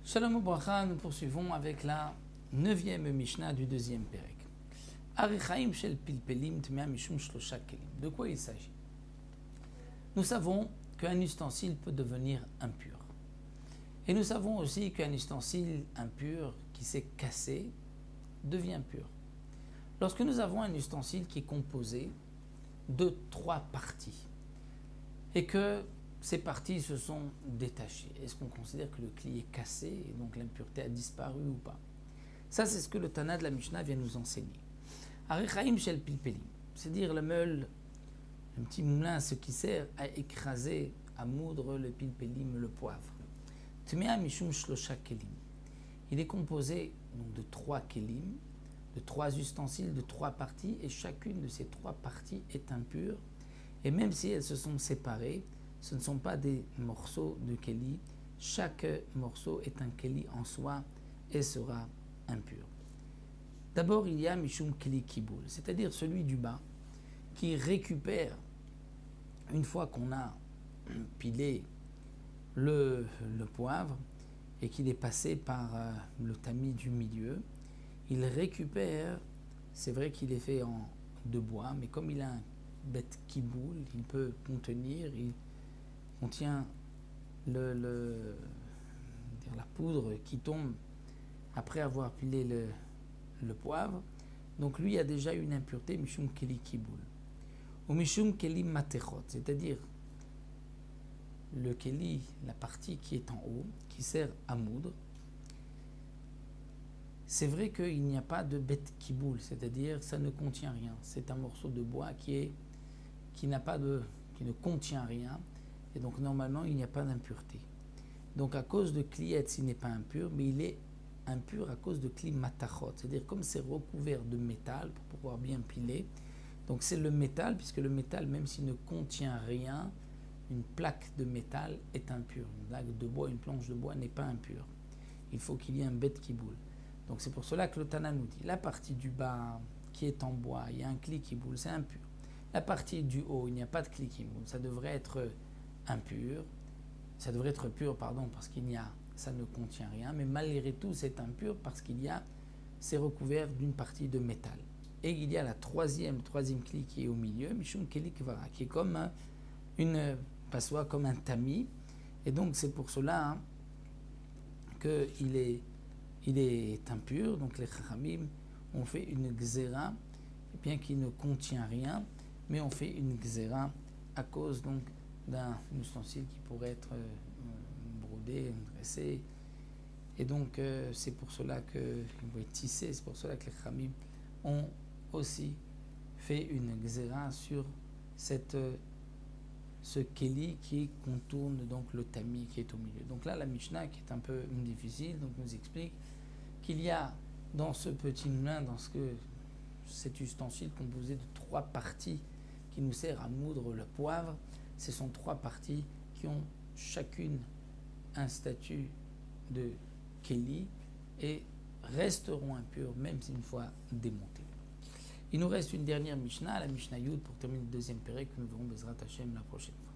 Shalom Ubracha, nous poursuivons avec la 9e Mishnah du 2e Perek. Arichaim shel pilpelim tmea mishum shlosha kelim. De quoi il s'agit? Nous savons qu'un ustensile peut devenir impur. Et nous savons aussi qu'un ustensile impur qui s'est cassé devient pur. Lorsque nous avons un ustensile qui est composé de 3 parties et que ces parties se sont détachées, est-ce qu'on considère que le cli est cassé et donc l'impureté a disparu ou pas? Ça, c'est ce que le Tana de la Mishnah vient nous enseigner. Arichaim shel pilpelim, c'est-à-dire le meul, un petit moulin, ce qui sert à écraser, à moudre le pilpelim, le poivre. Tmea mishum shlosha kelim. Il est composé donc de 3 kelim, de 3 ustensiles, de 3 parties, et chacune de ces 3 parties est impure. Et même si elles se sont séparées, ce ne sont pas des morceaux de keli. Chaque morceau est un keli en soi et sera impur. D'abord, il y a mishum keli kiboul, c'est-à-dire celui du bas qui récupère, une fois qu'on a pilé le poivre et qu'il est passé par le tamis du milieu, il récupère, c'est vrai qu'il est fait de bois, mais comme il a un bête kiboul, il peut contenir, il contient la poudre qui tombe après avoir pilé le poivre. Donc lui a déjà une impureté, mishum keli kiboul. Ou mishum keli matechot, c'est-à-dire le keli, la partie qui est en haut, qui sert à moudre. C'est vrai qu'il n'y a pas de bête kiboul, c'est-à-dire ça ne contient rien. C'est un morceau de bois qui ne contient rien. Et donc normalement il n'y a pas d'impureté. Donc à cause de kliet, il n'est pas impur, mais il est impur à cause de kli matachot, c'est-à-dire comme c'est recouvert de métal pour pouvoir bien piler. Donc c'est le métal, puisque le métal, même s'il ne contient rien, une plaque de métal est impure. Une plaque de bois, une planche de bois n'est pas impure. Il faut qu'il y ait un bête qui boule. Donc c'est pour cela que le Tana nous dit, la partie du bas qui est en bois, il y a un kli qui boule, c'est impur. La partie du haut, il n'y a pas de kli qui boule, ça devrait être impur, ça devrait être pur, parce ça ne contient rien, mais malgré tout c'est impur parce c'est recouvert d'une partie de métal. Et il y a le troisième kli qui est au milieu, mishum keli kvara, qui est comme une passoire, comme un tamis, et donc c'est pour cela qu'il est impur. Donc les chachamim ont fait une gzera, bien qu'il ne contient rien, mais on fait une gzera à cause donc d'un ustensile qui pourrait être brodé, dressé. Et donc c'est pour cela qu'il va être tissé, c'est pour cela que les Khamim ont aussi fait une gzera sur ce keli qui contourne donc le tamis qui est au milieu. Donc là la Mishnah, qui est un peu difficile, donc nous explique qu'il y a dans ce petit moulin, cet ustensile composé de 3 parties qui nous sert à moudre le poivre. Ce sont 3 parties qui ont chacune un statut de keli et resteront impures même une fois démontées. Il nous reste une dernière Mishnah, la Mishnah Yud, pour terminer le 2e Perek que nous verrons Bezrat Hashem la prochaine fois.